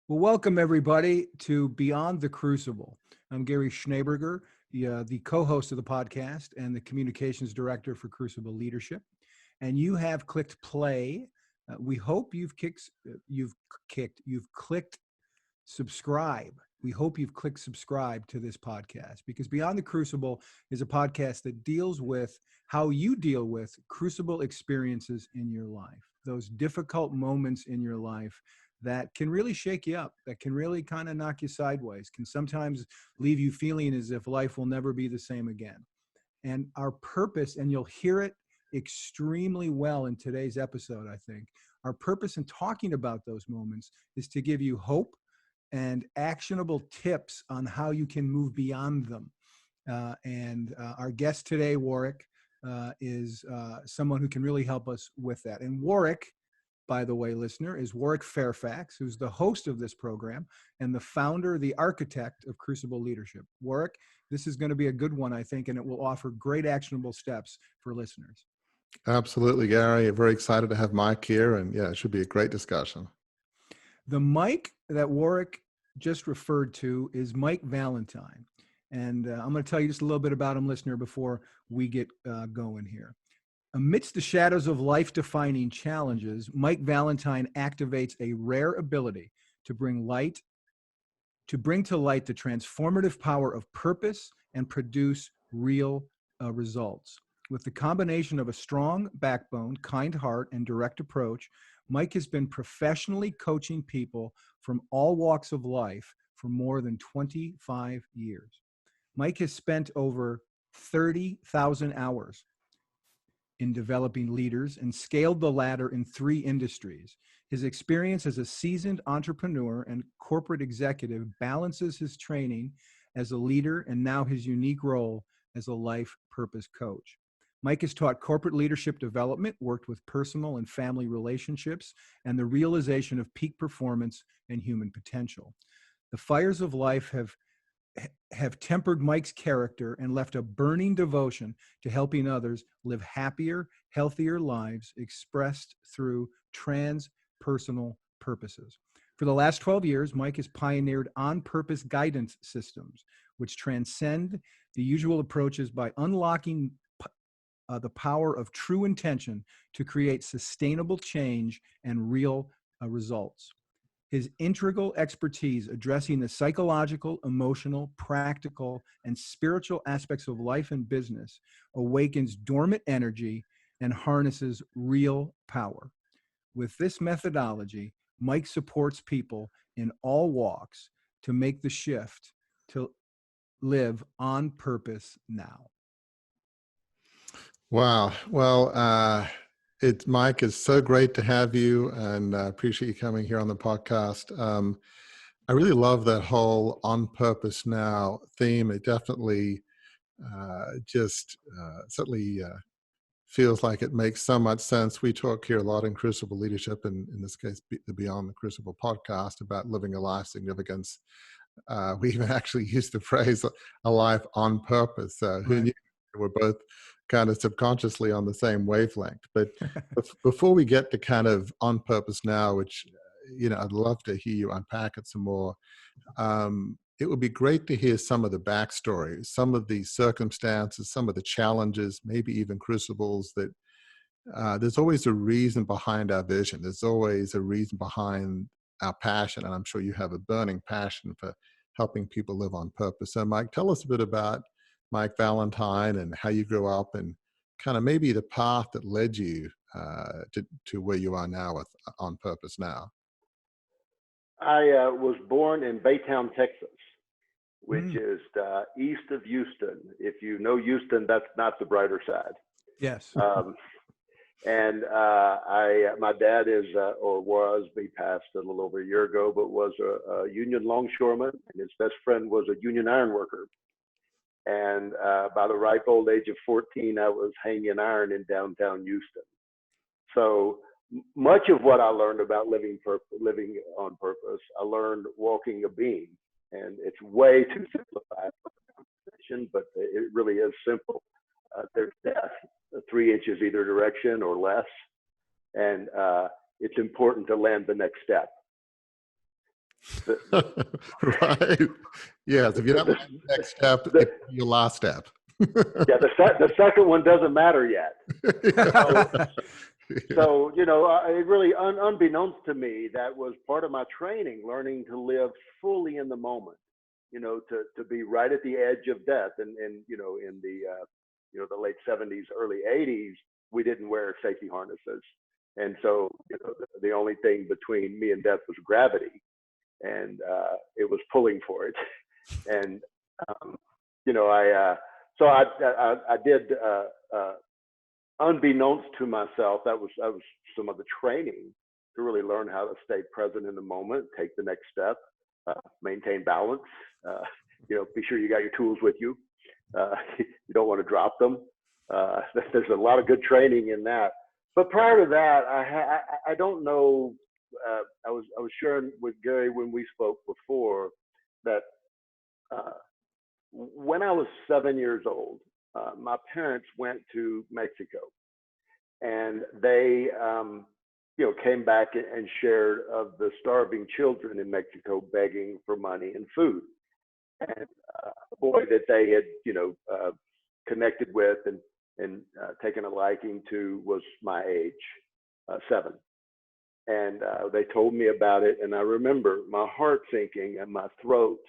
Well, welcome everybody to Beyond the Crucible. I'm Gary Schneeberger, the co-host of the podcast and the communications director for Crucible Leadership. And you have clicked play. We hope you've clicked subscribe. We hope you've clicked subscribe to this podcast because Beyond the Crucible is a podcast that deals with how you deal with crucible experiences in your life, those difficult moments in your life that can really shake you up, that can really kind of knock you sideways, can sometimes leave you feeling as if life will never be the same again. And our purpose, and you'll hear it extremely well in today's episode, I think, our purpose in talking about those moments is to give you hope and actionable tips on how you can move beyond them. Our guest today, Warwick, is someone who can really help us with that. And Warwick, by the way, listener, is Warwick Fairfax, who's the host of this program and the founder, the architect of Crucible Leadership. Warwick, this is going to be a good one, I think, and it will offer great actionable steps for listeners. Absolutely, Gary. Very excited to have Mike here, and yeah, it should be a great discussion. The Mike that Warwick just referred to is Mike Valentine. And I'm going to tell you just a little bit about him, listener, before we get going here. Amidst the shadows of life-defining challenges, Mike Valentine activates a rare ability to bring to light the transformative power of purpose and produce real results. With the combination of a strong backbone, kind heart, and direct approach, Mike has been professionally coaching people from all walks of life for more than 25 years. Mike has spent over 30,000 hours in developing leaders and scaled the ladder in 3 industries. His experience as a seasoned entrepreneur and corporate executive balances his training as a leader and now his unique role as a life purpose coach. Mike has taught corporate leadership development, worked with personal and family relationships, and the realization of peak performance and human potential. The fires of life have tempered Mike's character and left a burning devotion to helping others live happier, healthier lives expressed through transpersonal purposes. For the last 12 years, Mike has pioneered on-purpose guidance systems, which transcend the usual approaches by unlocking the power of true intention to create sustainable change and real results. His integral expertise addressing the psychological, emotional, practical, and spiritual aspects of life and business awakens dormant energy and harnesses real power. With this methodology, Mike supports people in all walks to make the shift to live on purpose now. Wow. Well, Mike, it's so great to have you, and I appreciate you coming here on the podcast. I really love that whole on purpose now theme. It definitely certainly feels like it makes so much sense. We talk here a lot in Crucible Leadership, and in this case, the Beyond the Crucible podcast, about living a life significance. We even actually use the phrase "a life on purpose." Who knew? We're both kind of subconsciously on the same wavelength. But before we get to kind of on purpose now, which I'd love to hear you unpack it some more. It would be great to hear some of the backstory, some of the circumstances, some of the challenges, maybe even crucibles that there's always a reason behind our vision. There's always a reason behind our passion. And I'm sure you have a burning passion for helping people live on purpose. So Mike, tell us a bit about Mike Valentine and how you grew up and kind of maybe the path that led you to where you are now with On Purpose Now. I was born in Baytown, Texas, which is east of Houston. If you know Houston, that's not the brighter side. Yes. My dad is, or was, he passed a little over a year ago, but was a union longshoreman, and his best friend was a union ironworker. And by the ripe old age of 14, I was hanging iron in downtown Houston. So much of what I learned about living on purpose, I learned walking a beam. And it's way too simplified for the conversation, but it really is simple. There's death, 3 inches either direction or less. And it's important to land the next step. The, Right. Yes. If you don't take the next step, the, it's your last step. yeah, the second one doesn't matter yet. So, so it really, unbeknownst to me, that was part of my training, learning to live fully in the moment. To be right at the edge of death, and in the late 70s, early 80s, we didn't wear safety harnesses, and so the only thing between me and death was gravity, and it was pulling for it, and I did. Unbeknownst to myself, that was some of the training to really learn how to stay present in the moment, take the next step, maintain balance. Be sure you got your tools with you. You don't want to drop them. There's a lot of good training in that. But prior to that, I don't know. I was sharing with Gary when we spoke before that when I was 7 years old, my parents went to Mexico, and they came back and shared of the starving children in Mexico begging for money and food. And a boy that they had connected with and taken a liking to was my age, 7. And they told me about it, and I remember my heart sinking and my throat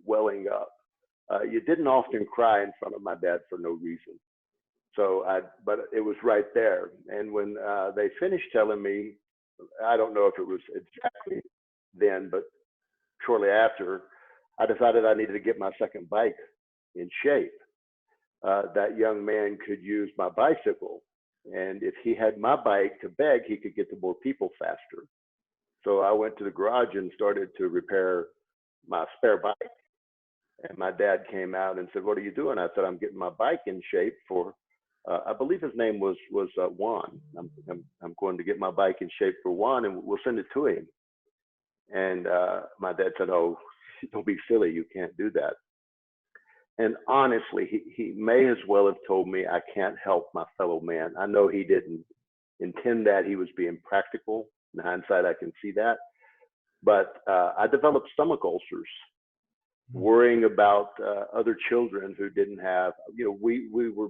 welling up. You didn't often cry in front of my dad for no reason. But it was right there. And when they finished telling me, I don't know if it was exactly then, but shortly after, I decided I needed to get my second bike in shape. That young man could use my bicycle. And if he had my bike to beg, he could get to more people faster. So I went to the garage and started to repair my spare bike. And my dad came out and said, "What are you doing?" I said, "I'm getting my bike in shape for," I believe his name was Juan. I'm going to get my bike in shape for Juan, and we'll send it to him. And my dad said, "Oh, don't be silly. You can't do that." And honestly, he may as well have told me, "I can't help my fellow man." I know he didn't intend that. He was being practical. In hindsight, I can see that. But I developed stomach ulcers, worrying about other children who didn't have. We were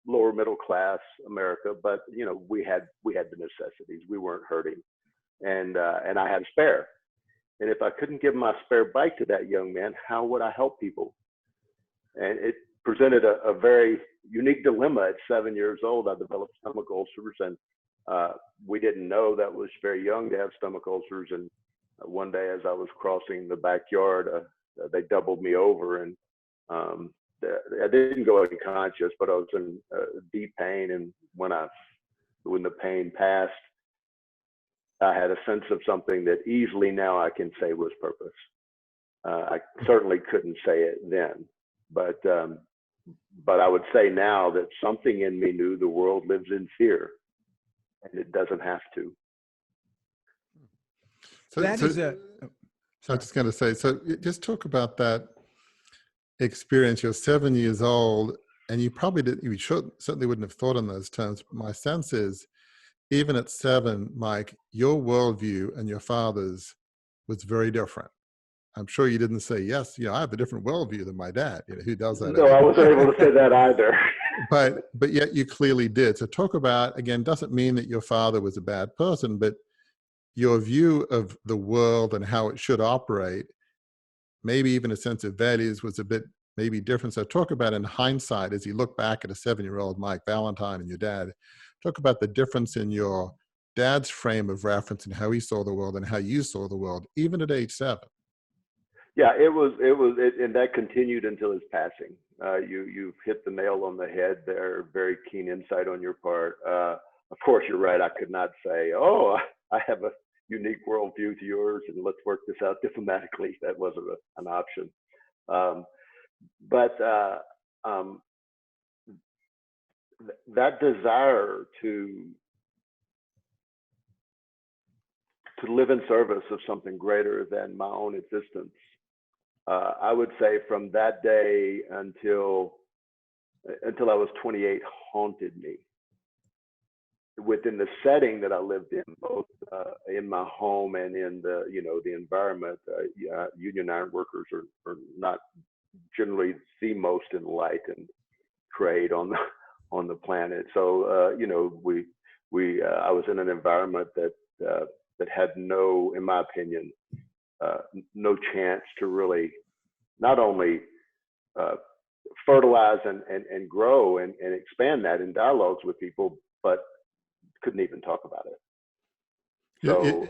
lower middle class America, but we had the necessities. We weren't hurting, and I had a spare. And if I couldn't give my spare bike to that young man, how would I help people? And it presented a very unique dilemma. At 7 years old, I developed stomach ulcers, and we didn't know that was very young to have stomach ulcers. And one day, as I was crossing the backyard, they doubled me over, and I didn't go unconscious, but I was in deep pain. And when the pain passed, I had a sense of something that easily now I can say was purpose. I certainly couldn't say it then, but I would say now that something in me knew the world lives in fear, and it doesn't have to. So I was just going to say, so just talk about that experience. You're 7 years old, and you certainly wouldn't have thought in those terms. My sense is, even at 7, Mike, your worldview and your father's was very different. I'm sure you didn't say, "Yes, I have a different worldview than my dad." Who does that? No, I wasn't able to say that either. But yet you clearly did. So talk about, again, doesn't mean that your father was a bad person, but your view of the world and how it should operate, maybe even a sense of values, was a bit maybe different. So talk about, in hindsight, as you look back at a 7-year-old Mike Valentine and your dad, talk about the difference in your dad's frame of reference and how he saw the world and how you saw the world, even at age 7. Yeah, it was, and that continued until his passing. You've hit the nail on the head there. Very keen insight on your part. Of course, you're right. I could not say, "Oh, I have a unique worldview to yours, and let's work this out diplomatically." That wasn't an option. But that desire to live in service of something greater than my own existence, I would say from that day until I was 28, haunted me. within the setting that I lived in, both in my home and in the, the environment, union iron workers are not generally the most enlightened trade on the planet. So I was in an environment that had no, in my opinion, no chance to really not only fertilize and grow and expand that in dialogues with people, but couldn't even talk about it. So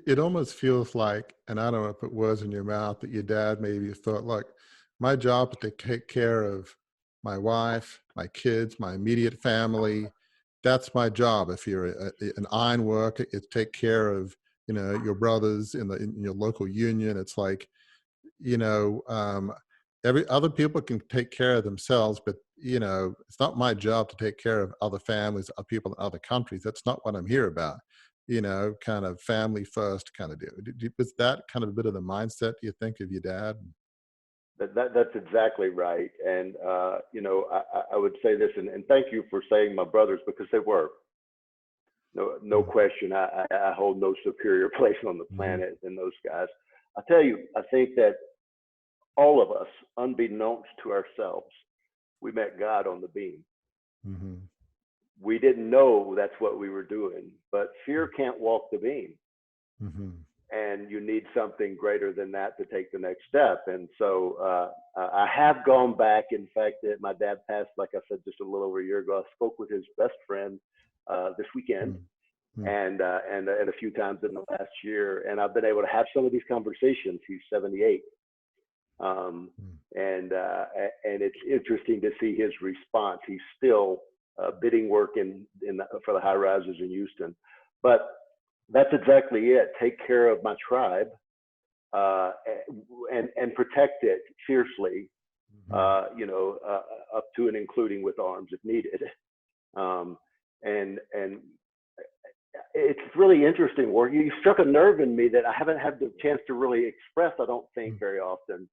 it almost feels like, and I don't know if it was in your mouth, that your dad maybe thought, look, my job is to take care of my wife, my kids, my immediate family. That's my job. If you're an iron worker, it's take care of, your brothers in your local union. It's like, every other people can take care of themselves, but it's not my job to take care of other families, other people in other countries. That's not what I'm here about. Kind of family first kind of deal. Was that kind of a bit of the mindset, do you think, of your dad? That's exactly right. And I would say this, and thank you for saying my brothers, because they were. No question. I hold no superior place on the planet than those guys. I tell you, I think that all of us, unbeknownst to ourselves, we met God on the beam. Mm-hmm. We didn't know that's what we were doing, but fear can't walk the beam. Mm-hmm. And you need something greater than that to take the next step. And so I have gone back. In fact, my dad passed, like I said, just a little over a year ago. I spoke with his best friend this weekend, mm-hmm. and a few times in the last year. And I've been able to have some of these conversations. He's 78. And it's interesting to see his response. He's still bidding work for the high rises in Houston, but that's exactly it. Take care of my tribe and protect it fiercely, up to and including with arms if needed. And it's really interesting work. You struck a nerve in me that I haven't had the chance to really express, I don't think, very often.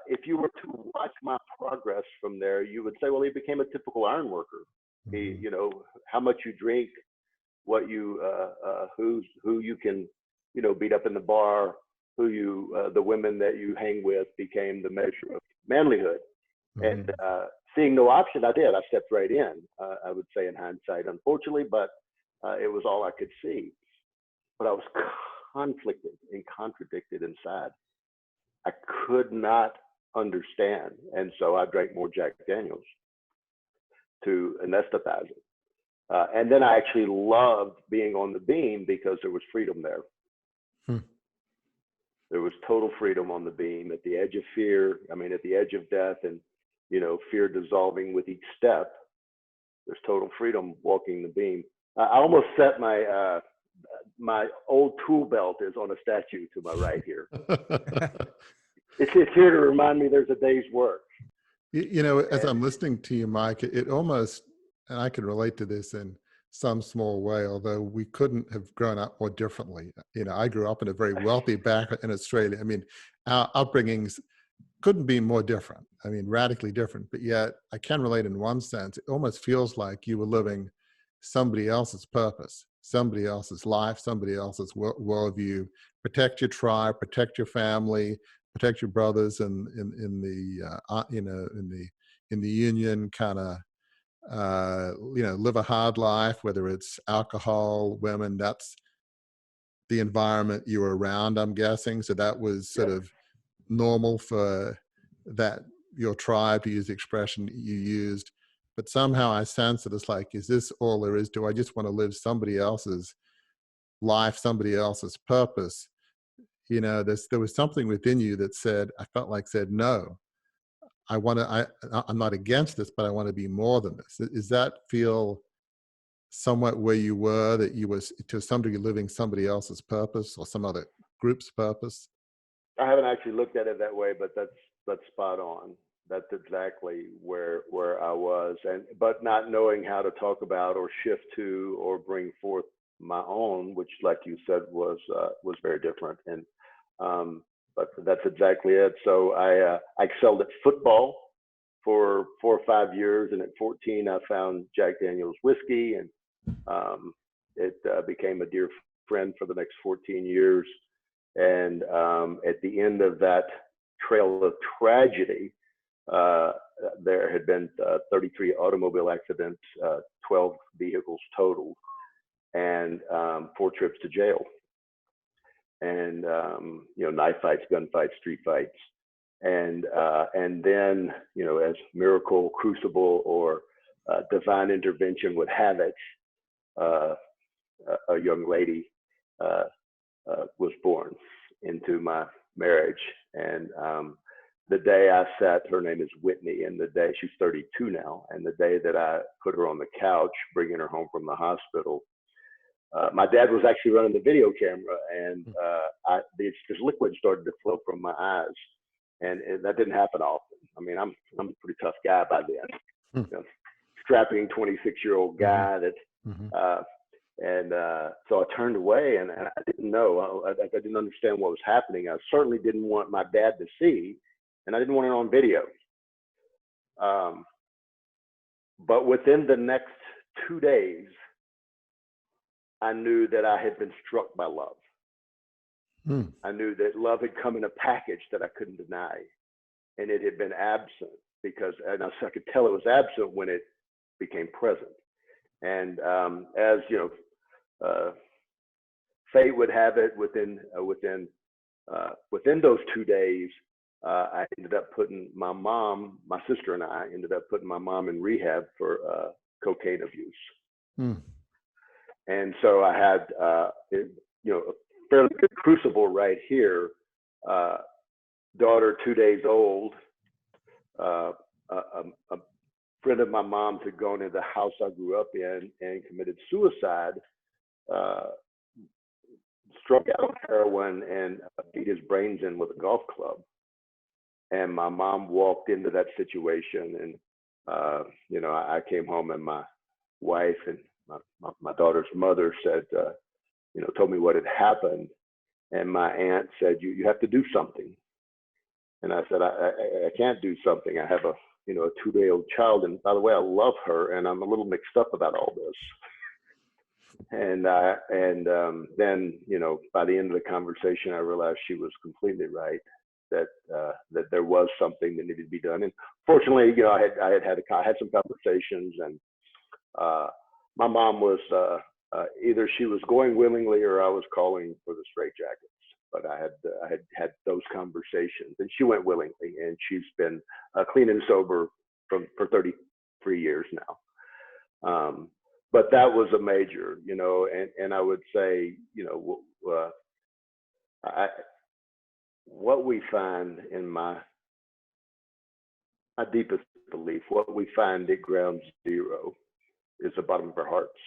If you were to watch my progress from there, you would say, well, he became a typical iron worker. He, how much you drink, what you, who you can, beat up in the bar, the women that you hang with became the measure of manlyhood. And seeing no option, I did. I stepped right in, I would say in hindsight, unfortunately, but it was all I could see. But I was conflicted and contradicted inside. I could not understand. And so I drank more Jack Daniels to anesthetize it. And then I actually loved being on the beam because there was freedom there. There was total freedom on the beam, at the edge of fear, at the edge of death, and, fear dissolving with each step. There's total freedom walking the beam. I almost set my old tool belt is on a statue to my right here. It's here to remind me there's a day's work. As I'm listening to you, Mike, it almost, and I can relate to this in some small way, although we couldn't have grown up more differently. I grew up in a very wealthy background in Australia. Our upbringings couldn't be more different. Radically different, but yet I can relate in one sense. It almost feels like you were living somebody else's purpose, somebody else's life, somebody else's worldview. Protect your tribe, protect your family, protect your brothers in the union, kind of live a hard life, whether it's alcohol, women. That's the environment you were around, I'm guessing. So that was sort of normal for that, your tribe, to use the expression you used. But somehow I sense that it's like, is this all there is? Do I just want to live somebody else's life, somebody else's purpose? There was something within you that said, no, I'm not against this, but I want to be more than this. Does that feel somewhat where you were, that you was to some degree living somebody else's purpose or some other group's purpose? I haven't actually looked at it that way, but that's spot on. That's exactly where I was, but not knowing how to talk about or shift to or bring forth my own, which, like you said, was very different. And but that's exactly it. So I excelled at football. for 4 or 5 years, and at 14, I found Jack Daniel's whiskey, and it became a dear friend for the next 14 years. And at the end of that trail of tragedy, there had been 33 automobile accidents, 12 vehicles totaled, and 4 trips to jail. And knife fights, gunfights, street fights, and then as miracle, crucible, or divine intervention would have it, a young lady was born into my marriage. And the day I sat, her name is Whitney, and the day, she's 32 now, and the day that I put her on the couch, bringing her home from the hospital, my dad was actually running the video camera, and this liquid started to flow from my eyes, and that didn't happen often. I mean, I'm a pretty tough guy by then, strapping 26-year-old guy that, and so I turned away, and I didn't know, I didn't understand what was happening. I certainly didn't want my dad to see, and I didn't want it on video. But within the next 2 days, I knew that I had been struck by love. I knew that love had come in a package that I couldn't deny, and it had been absent and I could tell it was absent when it became present. And as fate would have it, within those 2 days, I ended up putting my sister and I ended up putting my mom in rehab for cocaine abuse. And so I had, a fairly good crucible right here. Daughter 2 days old. A friend of my mom's had gone into the house I grew up in and committed suicide. Struck out on heroin and beat his brains in with a golf club. And my mom walked into that situation, and I came home, and my wife and my daughter's mother said, told me what had happened. And my aunt said, you have to do something. And I said, I can't do something. I have a 2-day-old child. And by the way, I love her, and I'm a little mixed up about all this. And then, by the end of the conversation, I realized she was completely right, that there was something that needed to be done. And fortunately, I had some conversations, and my mom was either she was going willingly or I was calling for the straitjackets. But I had those conversations, and she went willingly, and she's been clean and sober for 33 years now. But that was a major, and I would say, what we find in my deepest belief, what we find at ground zero is the bottom of our hearts.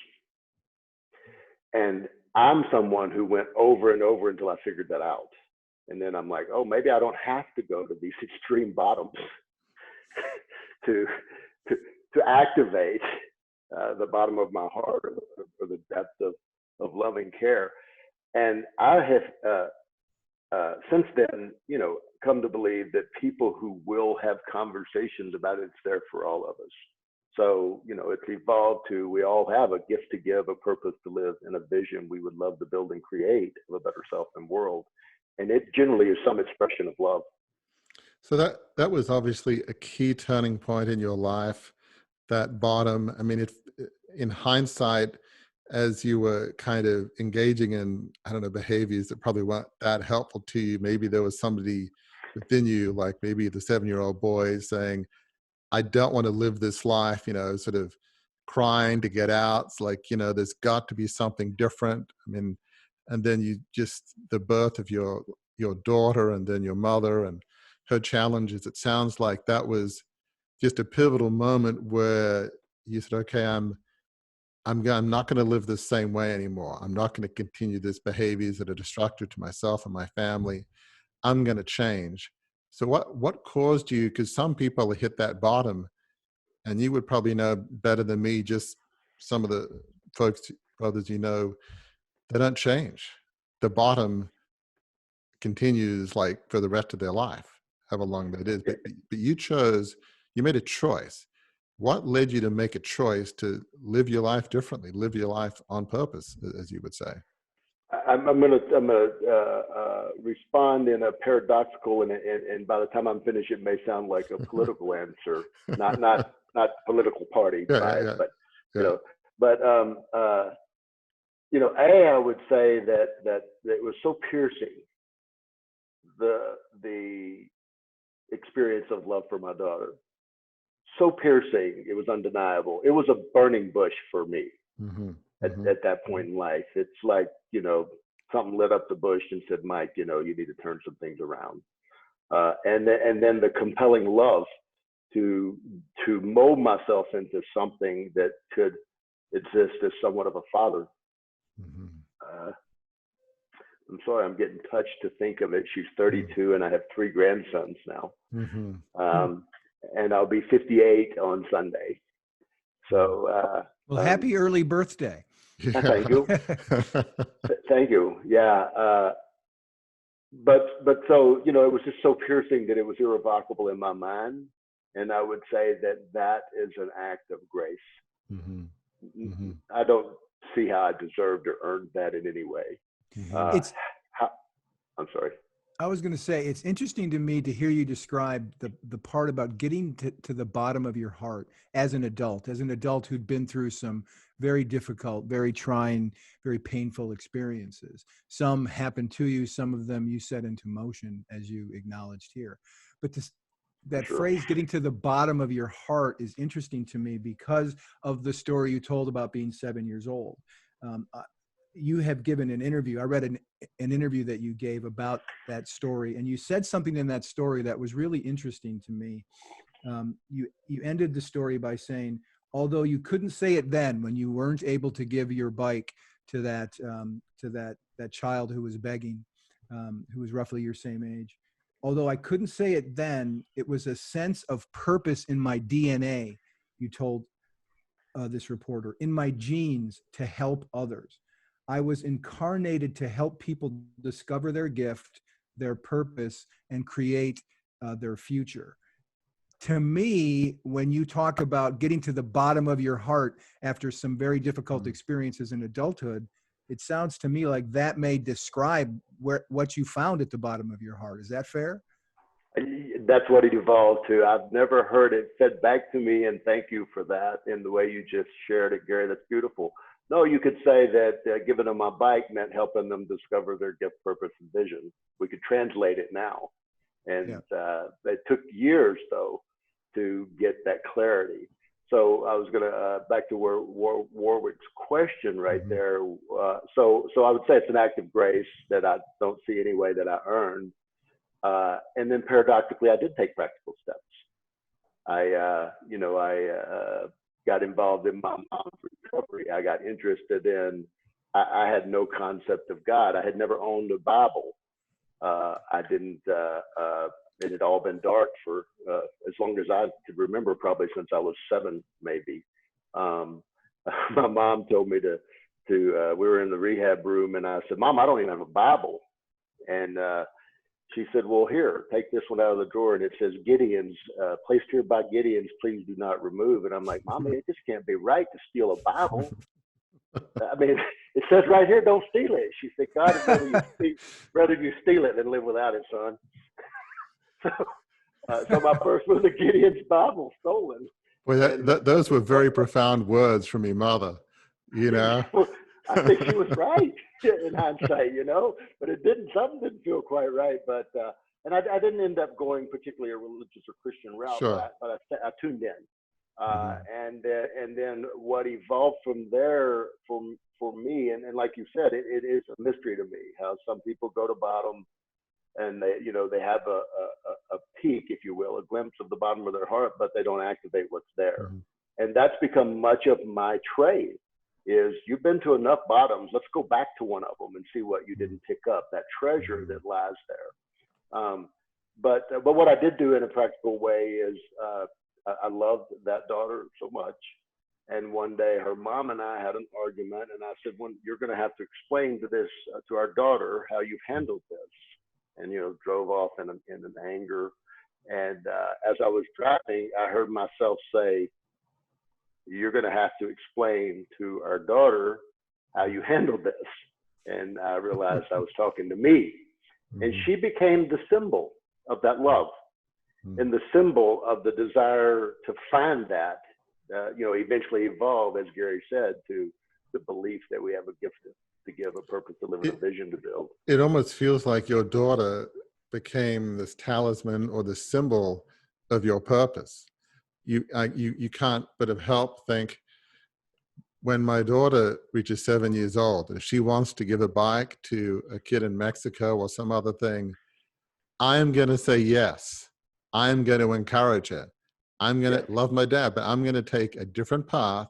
And I'm someone who went over and over until I figured that out. And then I'm like, oh, maybe I don't have to go to these extreme bottoms to activate the bottom of my heart, or the depth of loving care. And I have since then, come to believe that people who will have conversations about it's there for all of us. So, it's evolved to, we all have a gift to give, a purpose to live, and a vision we would love to build and create of a better self and world. And it generally is some expression of love. So that was obviously a key turning point in your life, that bottom. I mean, in hindsight, as you were kind of engaging in, behaviors that probably weren't that helpful to you, maybe there was somebody within you, like maybe the 7-year-old boy saying, I don't want to live this life, sort of crying to get out. It's like, there's got to be something different. I mean, and then the birth of your daughter, and then your mother and her challenges. It sounds like that was just a pivotal moment where you said, okay, I'm not going to live the same way anymore. I'm not going to continue these behaviors that are destructive to myself and my family. I'm going to change. So what caused you, because some people hit that bottom, and you would probably know better than me, just some of the folks, brothers, they don't change. The bottom continues like for the rest of their life, however long that is. But you chose you made a choice. What led you to make a choice to live your life differently, live your life on purpose, as you would say? I'm gonna respond in a paradoxical, and by the time I'm finished, it may sound like a political answer, not political party bias, but you yeah. know, but I would say that it was so piercing, the experience of love for my daughter, so piercing, it was undeniable. It was a burning bush for me. Mm-hmm. At that point in life. It's like, something lit up the bush and said, Mike, you need to turn some things around. And then the compelling love to mold myself into something that could exist as somewhat of a father. Mm-hmm. I'm sorry, I'm getting touched to think of it. She's 32 and I have 3 grandsons now. Mm-hmm. And I'll be 58 on Sunday. So, well, happy early birthday. Yeah. Thank you. Thank you. Yeah. But so, it was just so piercing that it was irrevocable in my mind. And I would say that is an act of grace. Mm-hmm. Mm-hmm. I don't see how I deserved or earned that in any way. Mm-hmm. I'm sorry. I was going to say, it's interesting to me to hear you describe the part about getting to the bottom of your heart as an adult who'd been through some very difficult, very trying, very painful experiences. Some happened to you, some of them you set into motion, as you acknowledged here. But that Sure. phrase, getting to the bottom of your heart, is interesting to me because of the story you told about being 7 years old. You have given an interview. I read an interview that you gave about that story, and you said something in that story that was really interesting to me. You ended the story by saying, although you couldn't say it then when you weren't able to give your bike to that child who was begging, who was roughly your same age, although I couldn't say it then, it was a sense of purpose in my DNA, you told this reporter, in my genes to help others. I was incarnated to help people discover their gift, their purpose, and create their future. To me, when you talk about getting to the bottom of your heart after some very difficult experiences in adulthood, it sounds to me like that may describe what you found at the bottom of your heart. Is that fair? That's what it evolved to. I've never heard it said back to me, and thank you for that in the way you just shared it, Gary. That's beautiful. No, you could say that giving them a bike meant helping them discover their gift, purpose, and vision. We could translate it now. And it took years, though, to get that clarity. So I was going to, back to Warwick's question right there. So I would say it's an act of grace that I don't see any way that I earned. And then paradoxically, I did take practical steps. I got involved in my mom's recovery. I got interested in, I had no concept of God. I had never owned a Bible. I didn't, it had all been dark for as long as I could remember, probably since I was 7, maybe. My mom told me we were in the rehab room and I said, Mom, I don't even have a Bible. And she said, well, here, take this one out of the drawer. And it says, Gideon's, placed here by Gideon's, please do not remove. And I'm like, Mommy, it just can't be right to steal a Bible. I mean, it says right here, don't steal it. She said, God would rather you steal it than live without it, son. So my first was a Gideon's Bible stolen. Well, those were very profound words from your mother, I think she was right in hindsight, but something didn't feel quite right. But, and I didn't end up going particularly a religious or Christian route, sure. but I tuned in. And then what evolved from there for me, and like you said, it is a mystery to me how some people go to bottom and they have a peak, if you will, a glimpse of the bottom of their heart, but they don't activate what's there. And that's become much of my trade. Is you've been to enough bottoms, let's go back to one of them and see what you didn't pick up, that treasure that lies there. But what I did do in a practical way is I loved that daughter so much. And one day her mom and I had an argument and I said, well, you're going to have to explain to our daughter how you've handled this. And, drove off in an anger. And as I was driving, I heard myself say, "You're going to have to explain to our daughter how you handled this." And I realized I was talking to me. And she became the symbol of that love and the symbol of the desire to find that, eventually evolve, as Gary said, to the belief that we have a gift to give, a purpose to live, and a vision to build. It almost feels like your daughter became this talisman or the symbol of your purpose. You can't but have helped think, when my daughter reaches 7 years old, if she wants to give a bike to a kid in Mexico or some other thing, I'm going to say yes. I'm going to encourage her. I'm going to love my dad, but I'm going to take a different path,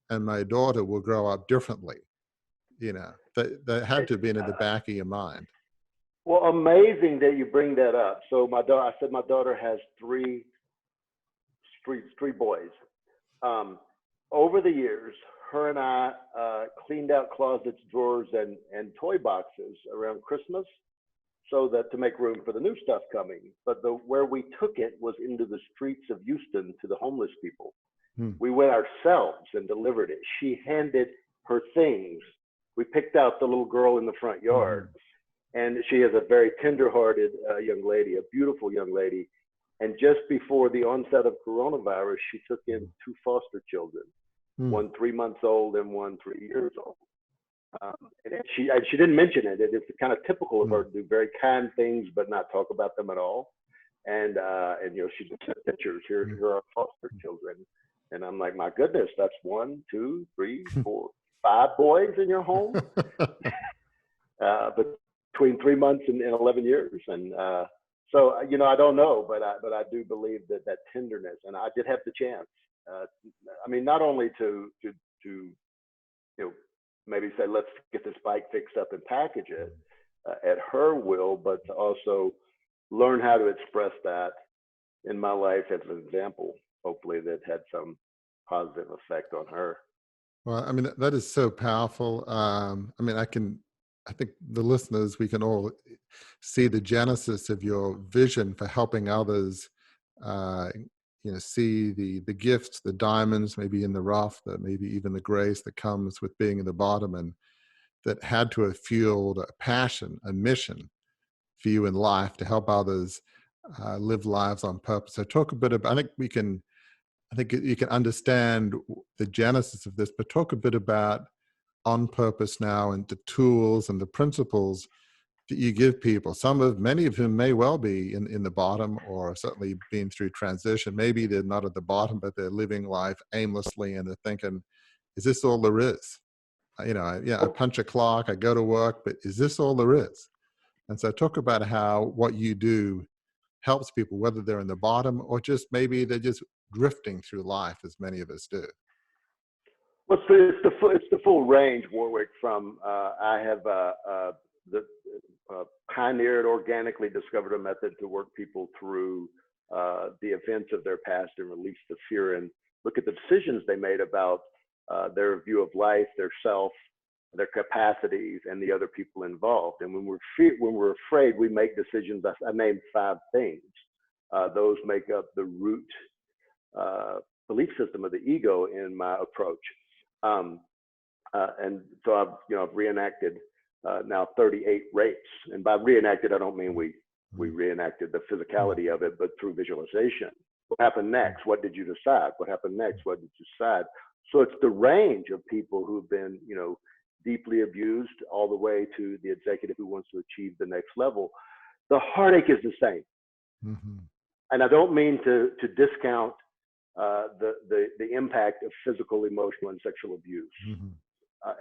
and my daughter will grow up differently. That had to have been in the back of your mind. Well, amazing that you bring that up. So my daughter has three boys. Over the years, her and I cleaned out closets, drawers, and toy boxes around Christmas, so that to make room for the new stuff coming. But where we took it was into the streets of Houston to the homeless people. We went ourselves and delivered it. She handed her things. We picked out the little girl in the front yard, and she is a very tender-hearted young lady, a beautiful young lady. And just before the onset of coronavirus, she took in 2 foster children, one 3 months old and one 3 years old. And she didn't mention it. It's kind of typical of her to do very kind things, but not talk about them at all. And she just sent pictures. Here are foster children. And I'm like, my goodness, that's 1, 2, 3, 4, 5 boys in your home, but between 3 months and 11 years. And so, I don't know, but I do believe that tenderness, and I did have the chance. Not only to maybe say, let's get this bike fixed up and package it at her will, but to also learn how to express that in my life as an example, hopefully that had some positive effect on her. Well, that is so powerful. I think the listeners, we can all see the genesis of your vision for helping others, see the gifts, the diamonds, maybe in the rough, maybe even the grace that comes with being in the bottom, and that had to have fueled a passion, a mission for you in life to help others live lives on purpose. So talk a bit about, I think you can understand the genesis of this, but talk a bit about On Purpose Now and the tools and the principles that you give people, many of whom may well be in the bottom, or certainly been through transition. Maybe they're not at the bottom, but they're living life aimlessly, and they're thinking, is this all there is? I punch a clock, I go to work, but is this all there is? And so talk about how what you do helps people, whether they're in the bottom or just maybe they're just drifting through life, as many of us do. Well, it's the full range, Warwick. From I have pioneered, organically discovered a method to work people through the events of their past and release the fear and look at the decisions they made about their view of life, their self, their capacities, and the other people involved. And when we're afraid, we make decisions. I named 5 things. Those make up the root belief system of the ego in my approach. And so I've reenacted now 38 rapes. And by reenacted, I don't mean we reenacted the physicality of it, but through visualization. What happened next? What did you decide? What happened next? What did you decide? So it's the range of people who've been, deeply abused, all the way to the executive who wants to achieve the next level. The heartache is the same. And I don't mean to discount the impact of physical, emotional, and sexual abuse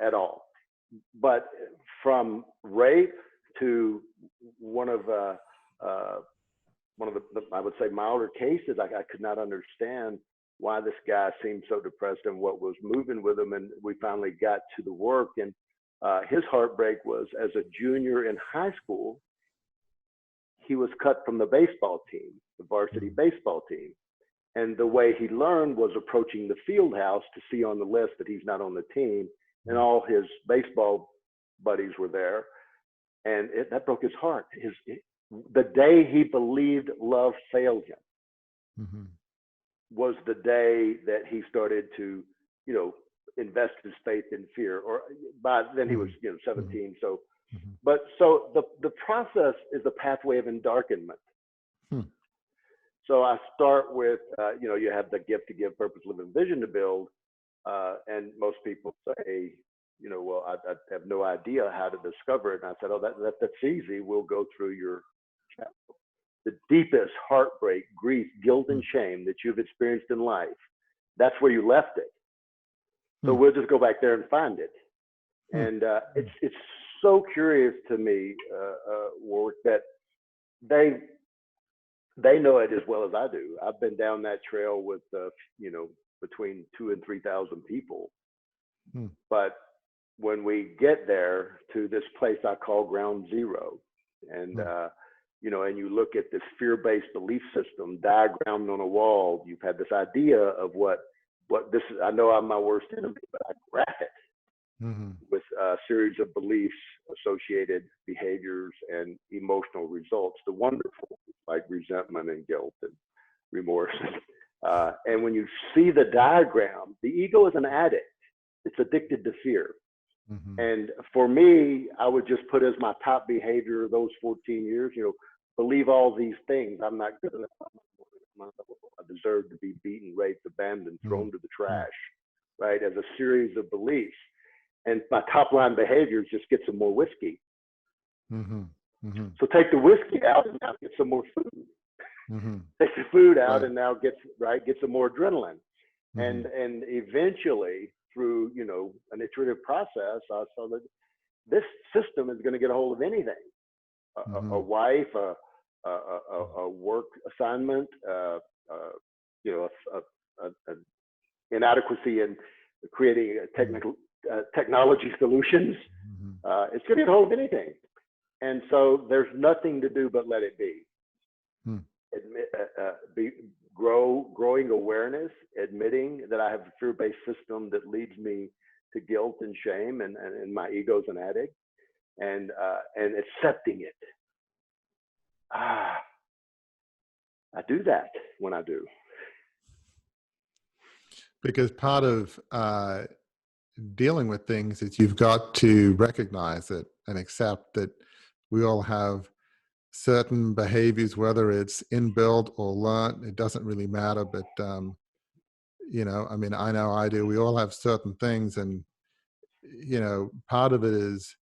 at all. But from rape to one of the I would say milder cases, I could not understand why this guy seemed so depressed and what was moving with him. And we finally got to the work, and his heartbreak was, as a junior in high school, he was cut from the baseball team, the varsity baseball team. And the way he learned was approaching the field house to see on the list that he's not on the team, and all his baseball buddies were there. And that broke his heart. the day he believed love failed him Mm-hmm. was the day that he started to, you know, invest his faith in fear. Or by then he was, you know, 17. So, Mm-hmm. but so the process is a pathway of endarkenment. Hmm. So I start with, you know, you have the gift to give, purpose, live, and vision to build. And most people say, you know, well, I have no idea how to discover it. And I said, oh, that's easy. We'll go through your chapter. The deepest heartbreak, grief, guilt, and shame that you've experienced in life, that's where you left it. So we'll just go back there and find it. And it's so curious to me, Warwick, that they know it as well as I do. I've been down that trail with, you know, between 2,000 and 3,000 people. But when we get there to this place I call ground zero, and you know, and you look at this fear-based belief system diagrammed on a wall, you've had this idea of what this is. I know I'm my worst enemy, but I graph it with a series of beliefs, associated behaviors, and emotional results. The wonderful, like resentment and guilt and remorse. And when you see the diagram, the ego is an addict. It's addicted to fear. And for me, I would just put as my top behavior those 14 years, you know, believe all these things. I'm not good enough. I deserve to be beaten, raped, abandoned, thrown to the trash, right? As a series of beliefs. And my top line behaviors just get some more whiskey. So take the whiskey out and now get some more food. Take the food out and now get some more adrenaline. And eventually, through, you know, an iterative process, I saw that this system is going to get a hold of anything. A wife, a work assignment, you know, an inadequacy in creating technology solutions. It's going to get a hold of anything. And so there's nothing to do but let it be. Growing awareness, admitting that I have a fear-based system that leads me to guilt and shame, and my ego's an addict, and accepting it. I do that when I do. Because part of dealing with things is you've got to recognize it and accept that we all have certain behaviors, whether it's inbuilt or learned, it doesn't really matter. But, you know, I mean, I know I do. We all have certain things. And, you know, part of it is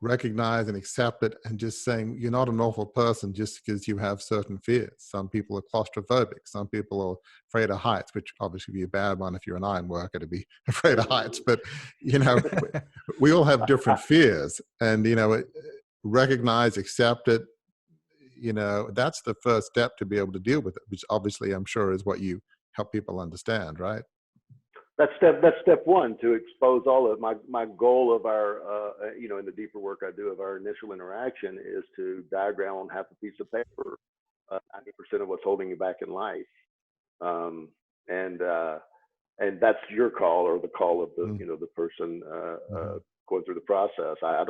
recognize and accept it and just saying you're not an awful person just because you have certain fears. Some people are claustrophobic. Some people are afraid of heights, which obviously would be a bad one if you're an iron worker to be afraid of heights. But, you know, we all have different fears. And, you know, recognize, accept it. You know, that's the first step to be able to deal with it, which obviously I'm sure is what you help people understand, right? That's step one, to expose all of it. My goal of our, you know, in the deeper work I do of our initial interaction is to diagram on half a piece of paper 90% of what's holding you back in life. And that's your call, or the call of the, you know, the person going through the process. I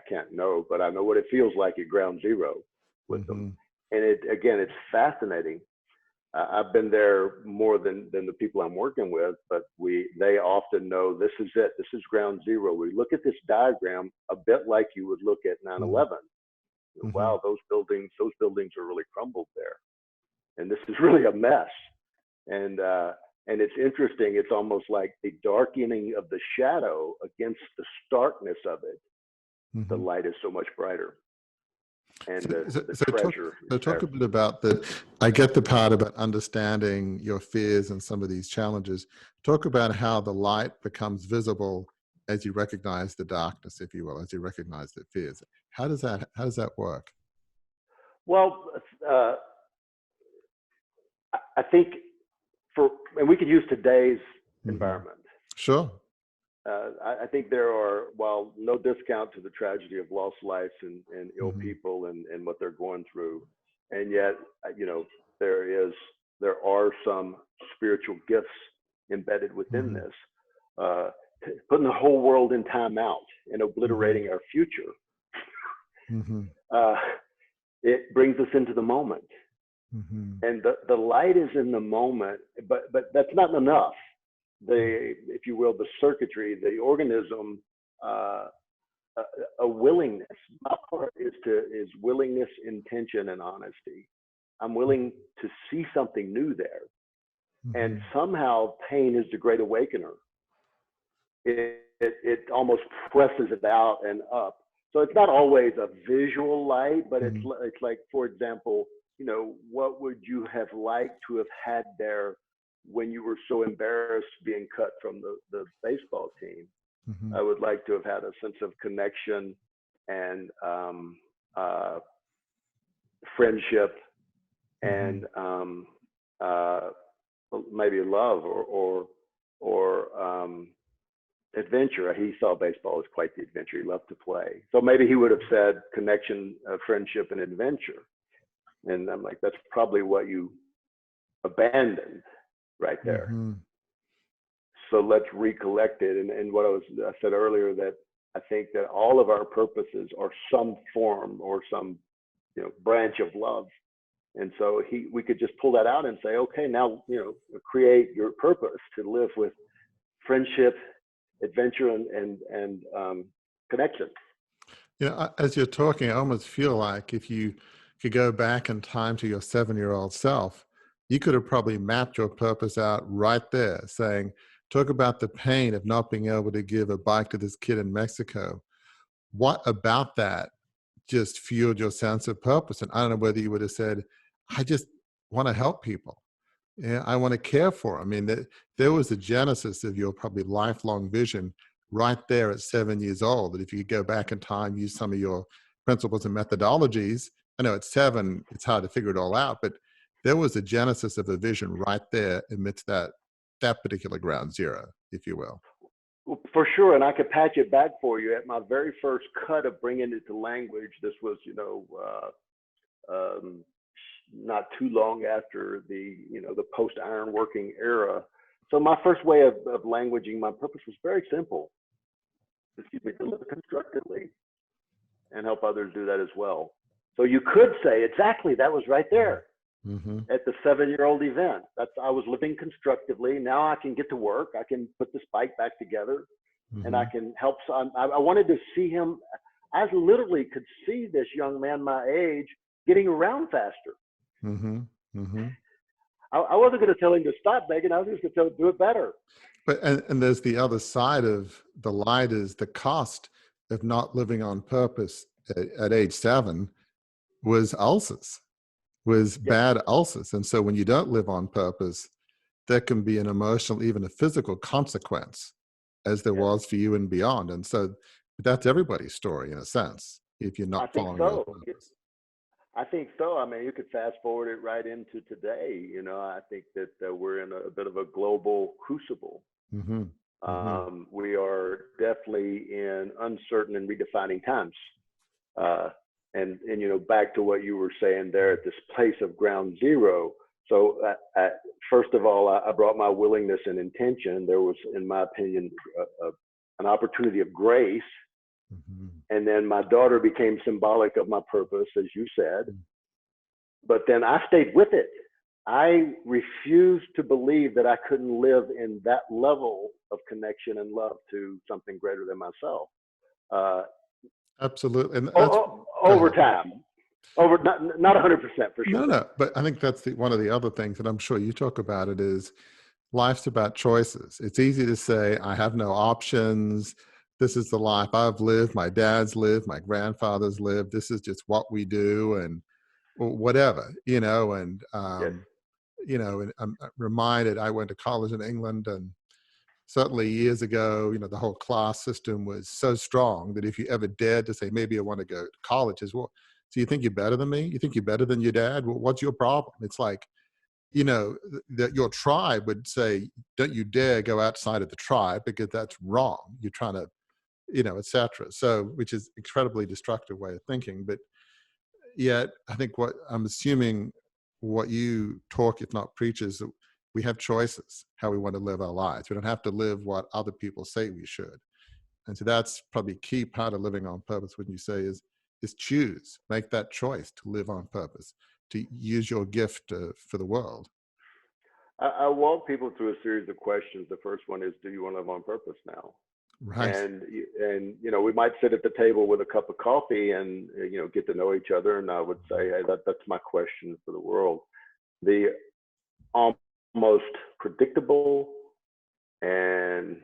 can't know, but I know what it feels like at ground zero with them. And it's fascinating. I've been there more than the people I'm working with, but they often know this is it. This is ground zero. We look at this diagram a bit like you would look at 9/11. Wow, those buildings are really crumbled there, and this is really a mess. And it's interesting. It's almost like the darkening of the shadow against the starkness of it. The light is so much brighter. And the treasure. So talk a bit about that. I get the part about understanding your fears and some of these challenges. Talk about how the light becomes visible as you recognize the darkness, if you will, as you recognize the fears. How does that work? Well, I think and we could use today's environment. Sure. I think there are, while no discount to the tragedy of lost lives and ill people and what they're going through, and yet, you know, there are some spiritual gifts embedded within this, putting the whole world in timeout and obliterating our future. it brings us into the moment. Mm-hmm. And the light is in the moment, but that's not enough. If you will, the circuitry, the organism, a willingness. My part is willingness, intention, and honesty. I'm willing to see something new there. Mm-hmm. And somehow pain is the great awakener. It almost presses it out and up. So it's not always a visual light, but it's like, for example, you know, what would you have liked to have had there when you were so embarrassed being cut from the baseball team? Mm-hmm. I would like to have had a sense of connection and friendship and maybe love or adventure. He saw baseball as quite the adventure. He loved to play. So maybe he would have said connection, friendship, and adventure. And I'm like, that's probably what you abandoned right there. Mm-hmm. So let's recollect it. And what I said earlier, that I think that all of our purposes are some form or some, you know, branch of love. And so we could just pull that out and say, okay, now, you know, create your purpose to live with friendship, adventure, and connection. You know, as you're talking, I almost feel like if you could go back in time to your 7-year-old self, you could have probably mapped your purpose out right there, saying, talk about the pain of not being able to give a bike to this kid in Mexico. What about that just fueled your sense of purpose? And I don't know whether you would have said, I just want to help people. Yeah, I want to care for them. I mean, there was a genesis of your probably lifelong vision right there at 7 years old, that if you could go back in time, use some of your principles and methodologies. I know at 7, it's hard to figure it all out, but there was a genesis of a vision right there amidst that particular ground zero, if you will. For sure, and I could patch it back for you. At my very first cut of bringing it to language, this was, you know, not too long after the post ironworking era. So my first way of languaging my purpose was very simple. Excuse me, to live constructively and help others do that as well. So you could say exactly that was right there. Mm-hmm. At the 7-year-old event. I was living constructively. Now I can get to work. I can put this bike back together, and I can help. I wanted to see him. I literally could see this young man my age getting around faster. Mm-hmm. Mm-hmm. I wasn't going to tell him to stop begging. I was just going to tell him to do it better. But and there's the other side of the light, is the cost of not living on purpose at age 7 was ulcers. Was bad ulcers. And so when you don't live on purpose, there can be an emotional, even a physical consequence, as there was for you and beyond. And so that's everybody's story in a sense, if you're not following your purpose. I think so. I mean, you could fast forward it right into today. You know, I think that we're in a bit of a global crucible. Mm-hmm. We are definitely in uncertain and redefining times. And you know, back to what you were saying there at this place of ground zero. So first of all, I brought my willingness and intention. There was, in my opinion, an opportunity of grace. Mm-hmm. And then my daughter became symbolic of my purpose, as you said. Mm-hmm. But then I stayed with it. I refused to believe that I couldn't live in that level of connection and love to something greater than myself. Absolutely. And over time, not 100% for sure. No, but I think that's one of the other things, and I'm sure you talk about it, is life's about choices. It's easy to say, I have no options. This is the life I've lived. My dad's lived. My grandfather's lived. This is just what we do, and whatever, you know. And you know, and I'm reminded, I went to college in England, and certainly years ago, you know, the whole class system was so strong that if you ever dared to say, maybe I want to go to college, as well, so you think you're better than me? You think you're better than your dad? Well, what's your problem? It's like, you know, that your tribe would say, don't you dare go outside of the tribe, because that's wrong. You're trying to, you know, et cetera. So, which is incredibly destructive way of thinking. But yet, I think what I'm assuming, what you talk, if not preach, is that we have choices how we want to live our lives. We don't have to live what other people say we should. And so that's probably a key part of living on purpose, when you say, is is choose, make that choice to live on purpose, to use your gift for the world. I walk people through a series of questions. The first one is, do you want to live on purpose now? Right. And we might sit at the table with a cup of coffee and get to know each other, and I would say, hey, that's my question for the world. The almost predictable and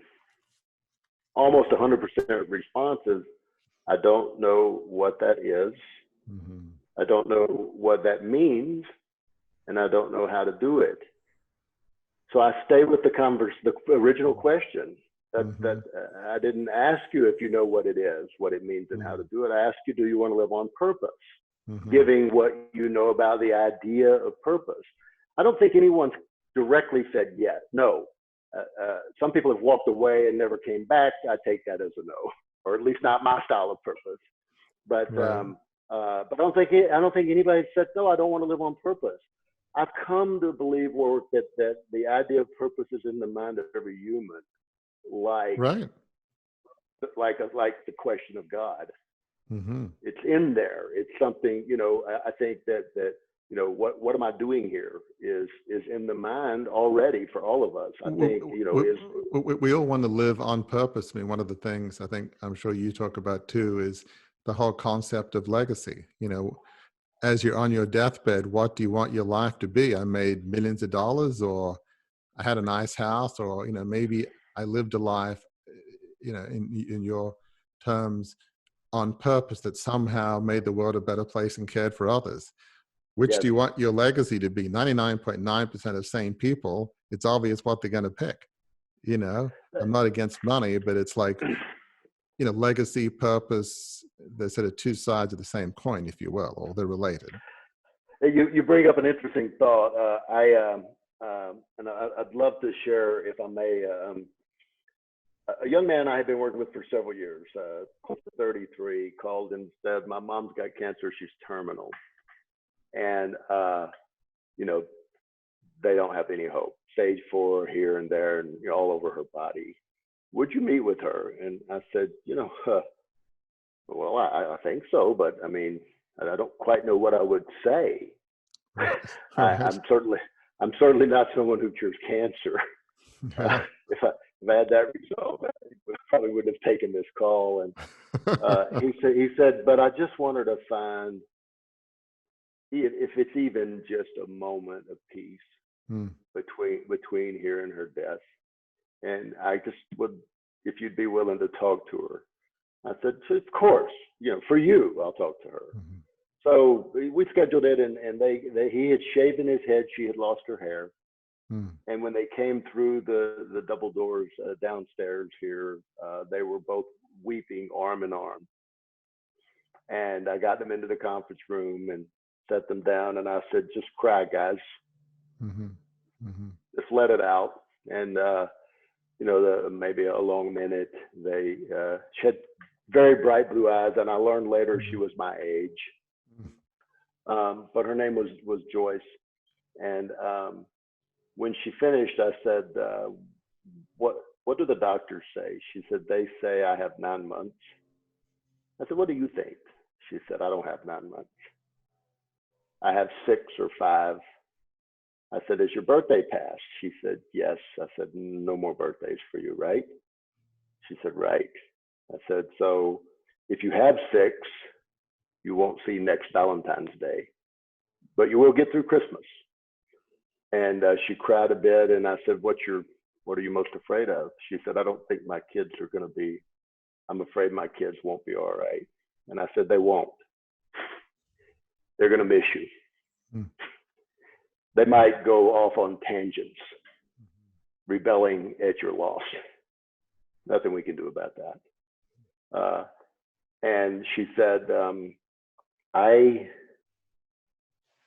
almost 100% response is, I don't know what that is. Mm-hmm. I don't know what that means, and I don't know how to do it. So I stay with the original question. That I didn't ask you if you know what it is, what it means, and how to do it. I asked you, do you want to live on purpose? Giving what you know about the idea of purpose. I don't think anyone's directly said yes, no. Some people have walked away and never came back. I take that as a no, or at least not my style of purpose. But right. I don't think anybody said no. I don't want to live on purpose. I've come to believe, Warwick, that the idea of purpose is in the mind of every human, like Right. like the question of God. Mm-hmm. It's in there. It's something. I think that what am I doing here is in the mind already for all of us. I think we all want to live on purpose. I mean, one of the things I'm sure you talk about too is the whole concept of legacy. As you're on your deathbed, what do you want your life to be? I made millions of dollars, or I had a nice house, or maybe I lived a life, in your terms, on purpose that somehow made the world a better place and cared for others. Which Yes. do you want your legacy to be? 99.9% of sane people, it's obvious what they're going to pick. I'm not against money, but it's like, legacy, purpose, they're sort of two sides of the same coin, if you will, or they're related. You bring up an interesting thought. I'd love to share, if I may, a young man I had been working with for several years, close to 33, called and said, my mom's got cancer, she's terminal. And, they don't have any hope. Stage 4 here and there and all over her body. Would you meet with her? And I said, well, I think so, but I mean, I don't quite know what I would say. Right. I'm certainly not someone who cures cancer. If I had that result, I probably wouldn't have taken this call. And he said, but I just want her to find, if it's even just a moment of peace between here and her death. And I just would, if you'd be willing to talk to her. I said, of course, for you, I'll talk to her. Mm-hmm. So we scheduled it, and he had shaven his head. She had lost her hair. Mm. And when they came through the double doors downstairs here, they were both weeping arm in arm. And I got them into the conference room and set them down. And I said, just cry, guys. Mm-hmm. Mm-hmm. Just let it out. And, maybe a long minute, she had very bright blue eyes. And I learned later she was my age. But her name was Joyce. And when she finished, I said, what do the doctors say? She said, they say I have 9 months. I said, what do you think? She said, I don't have 9 months. I have 6 or 5. I said, is your birthday past? She said, yes. I said, no more birthdays for you, right? She said, right. I said, so if you have 6, you won't see next Valentine's Day, but you will get through Christmas. And she cried a bit, and I said, what are you most afraid of? She said, I don't think my kids are going to be, I'm afraid my kids won't be all right. And I said, they won't. They're going to miss you. Mm. They might go off on tangents, rebelling at your loss. Nothing we can do about that. And she said, I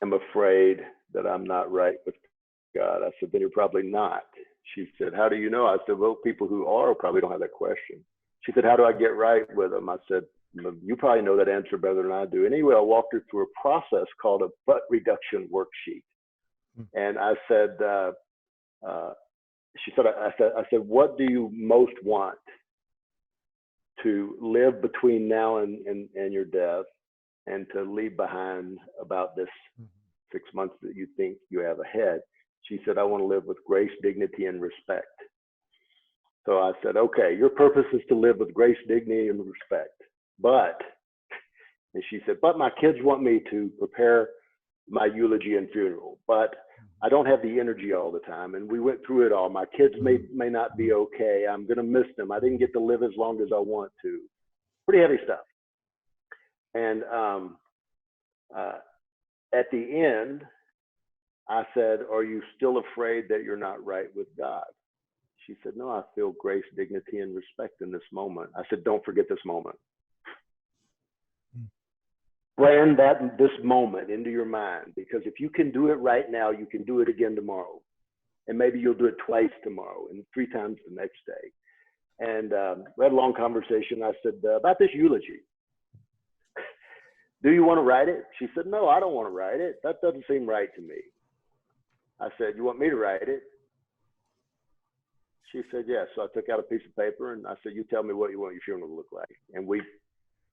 am afraid that I'm not right with God. I said, then you're probably not. She said, how do you know? I said, well, people who are probably don't have that question. She said, how do I get right with them? I said, you probably know that answer better than I do. Anyway, I walked her through a process called a butt reduction worksheet. And I said, I said, what do you most want to live between now and your death? and to leave behind about this 6 months that you think you have ahead. She said, I want to live with grace, dignity, and respect. So I said, okay, your purpose is to live with grace, dignity, and respect. And she said, but my kids want me to prepare my eulogy and funeral, but I don't have the energy all the time. And we went through it all. My kids may not be okay. I'm going to miss them. I didn't get to live as long as I want to. Pretty heavy stuff. And at the end, I said, are you still afraid that you're not right with God? She said, no, I feel grace, dignity, and respect in this moment. I said, don't forget this moment. Brand this moment into your mind, because if you can do it right now, you can do it again tomorrow. And maybe you'll do it twice tomorrow and 3 times the next day. And we had a long conversation. I said, about this eulogy. Do you want to write it? She said, no, I don't want to write it. That doesn't seem right to me. I said, you want me to write it? She said, yes. So I took out a piece of paper and I said, you tell me what you want your funeral to look like. And we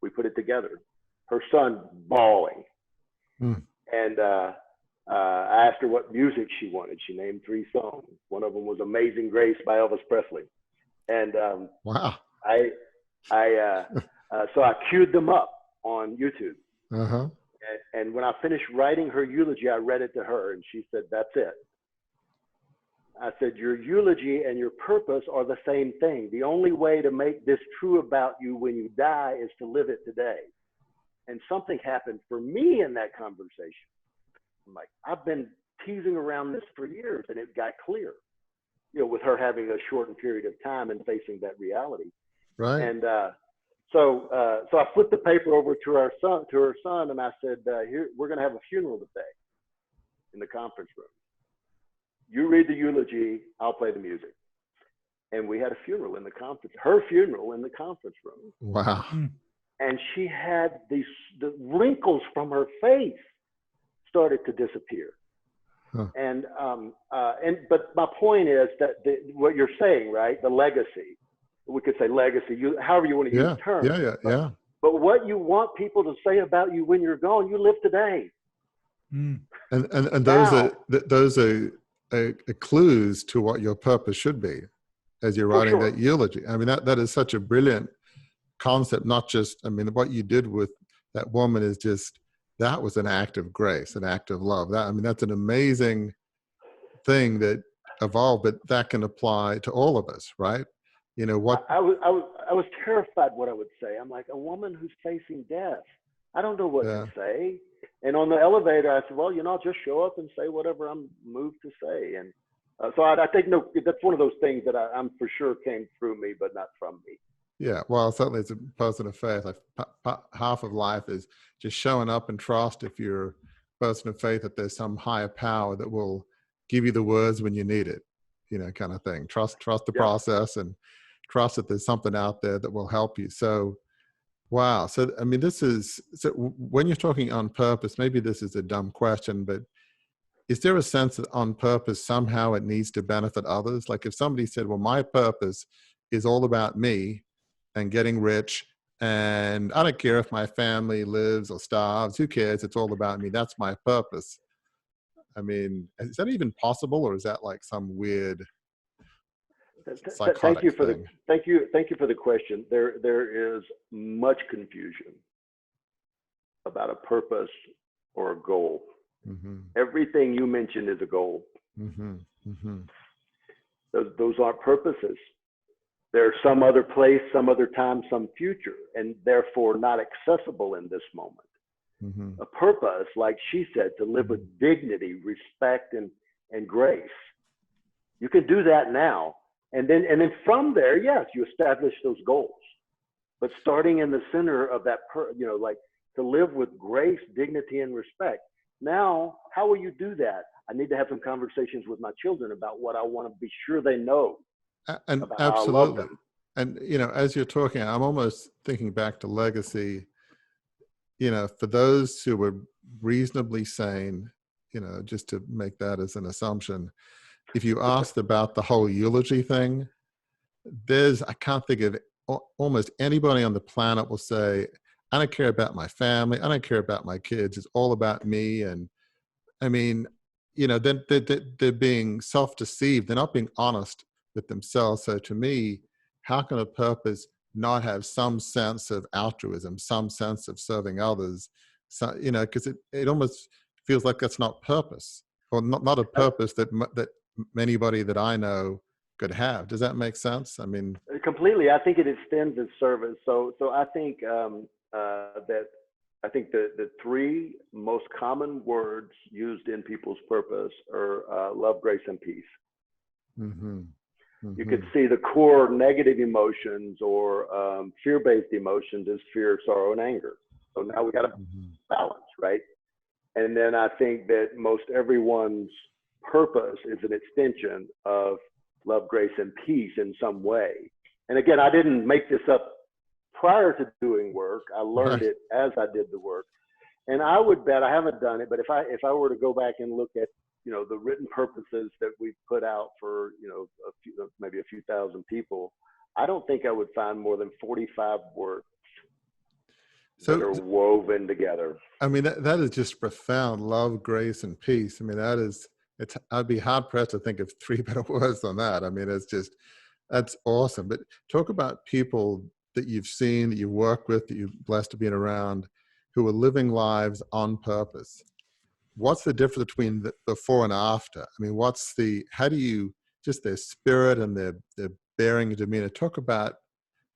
put it together. Her son bawling. And I asked her what music she wanted. She named 3 songs. One of them was Amazing Grace by Elvis Presley. And wow. So I queued them up on YouTube. And when I finished writing her eulogy, I read it to her and she said, that's it. I said, your eulogy and your purpose are the same thing. The only way to make this true about you when you die is to live it today. And something happened for me in that conversation. I'm like, I've been teasing around this for years and it got clear, you know, with her having a shortened period of time and facing that reality. Right. And so I flipped the paper over to her son, and I said, here, we're going to have a funeral today in the conference room. You read the eulogy, I'll play the music. And we had a funeral in the conference, her funeral in the conference room. Wow. And she had the wrinkles from her face started to disappear. But my point is that what you're saying, right? The legacy, we could say legacy, however you want to use the term. Yeah. But what you want people to say about you when you're gone, you live today. And those are clues to what your purpose should be as you're writing that eulogy. I mean, that is such a brilliant concept. Not just, I mean, what you did with that woman is just, that was an act of grace, an act of love. That, I mean, that's an amazing thing that evolved, but that can apply to all of us, right? You know what? I was terrified what I would say. I'm like, a woman who's facing death. I don't know what to say. And on the elevator, I said, well, you know, I'll just show up and say whatever I'm moved to say. And so I think that's one of those things that I'm for sure came through me, but not from me. Yeah, well, certainly it's a person of faith. Like half of life is just showing up and trust, if you're a person of faith, that there's some higher power that will give you the words when you need it, you know, kind of thing. Trust the process and trust that there's something out there that will help you. So, wow. So, I mean, when you're talking on purpose, maybe this is a dumb question, but is there a sense that on purpose, somehow it needs to benefit others? Like if somebody said, well, my purpose is all about me and getting rich, and I don't care if my family lives or starves, who cares? It's all about me. That's my purpose. I mean, is that even possible, or is that like some weird psychotic thank you for thing? Thank you for the question. There is much confusion about a purpose or a goal. Everything you mentioned is a goal. Those aren't purposes. There's some other place, some other time, some future, and therefore not accessible in this moment. A purpose, like she said, to live with dignity, respect, and grace. You can do that now. And then from there, yes, you establish those goals. But starting in the center of that, like to live with grace, dignity, and respect. Now, how will you do that? I need to have some conversations with my children about what I want to be sure they know. And about how I love them. And, you know, as you're talking, I'm almost thinking back to legacy, you know, for those who were reasonably sane, you know, just to make that as an assumption, if you asked about the whole eulogy thing, I can't think of almost anybody on the planet will say, I don't care about my family. I don't care about my kids. It's all about me. And I mean, then they're being self-deceived. They're not being honest with themselves. So to me, how can a purpose not have some sense of altruism, some sense of serving others? So, because it almost feels like that's not purpose, or not a purpose that anybody that I know could have. Does that make sense? I mean, completely. I think it extends its service. So I think that the three most common words used in people's purpose are love, grace, and peace. Mm-hmm. Mm-hmm. You could see the core negative emotions or fear-based emotions is fear, sorrow, and anger. So now we got a balance, right? And then I think that most everyone's purpose is an extension of love, grace, and peace in some way. And again, I didn't make this up prior to doing work. I learned it as I did the work. And I would bet, I haven't done it, but if I were to go back and look at, the written purposes that we've put out for, maybe a few thousand people, I don't think I would find more than 45 words that are woven together. I mean, that is just profound. Love, grace, and peace. I mean, I'd be hard pressed to think of three better words than that. I mean, that's awesome. But talk about people that you've seen, that you work with, that you're blessed to be around, who are living lives on purpose. What's the difference between the before and after? I mean, how do you, just their spirit and their bearing and demeanor, talk about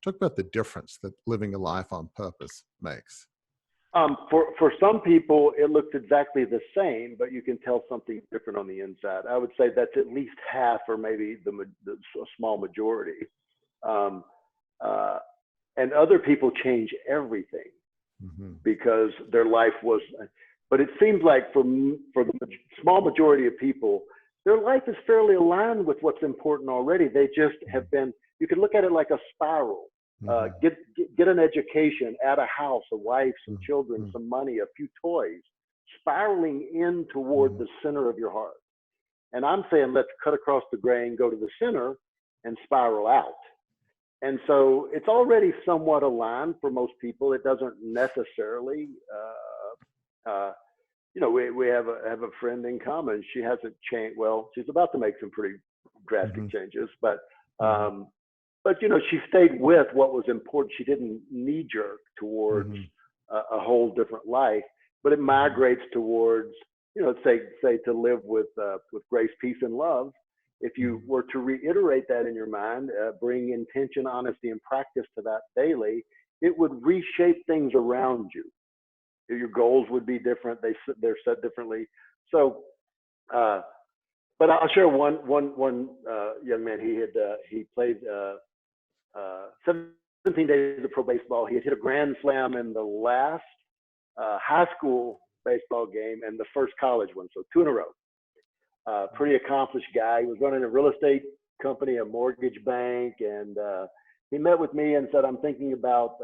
the difference that living a life on purpose makes. For some people, it looks exactly the same, but you can tell something different on the inside. I would say that's at least half, or maybe the small majority. And other people change everything because their life was. But it seems like for the small majority of people, their life is fairly aligned with what's important already. They just have been. You could look at it like a spiral. Get an education, add a house, a wife, some children, some money, a few toys, spiraling in toward the center of your heart. And I'm saying, let's cut across the grain, go to the center, and spiral out. And so it's already somewhat aligned for most people. It doesn't necessarily, we have a friend in common. She hasn't changed. Well, she's about to make some pretty drastic changes, but she stayed with what was important. She didn't knee jerk towards a whole different life, but it migrates towards, say to live with grace, peace, and love. If you were to reiterate that in your mind, bring intention, honesty, and practice to that daily, it would reshape things around you. Your goals would be different. They're set differently. So, but I'll share one young man. He played 17 days of pro baseball. He had hit a grand slam in the last high school baseball game and the first college one, so 2 in a row. Pretty accomplished guy. He was running a real estate company, a mortgage bank, and he met with me and said, I'm thinking about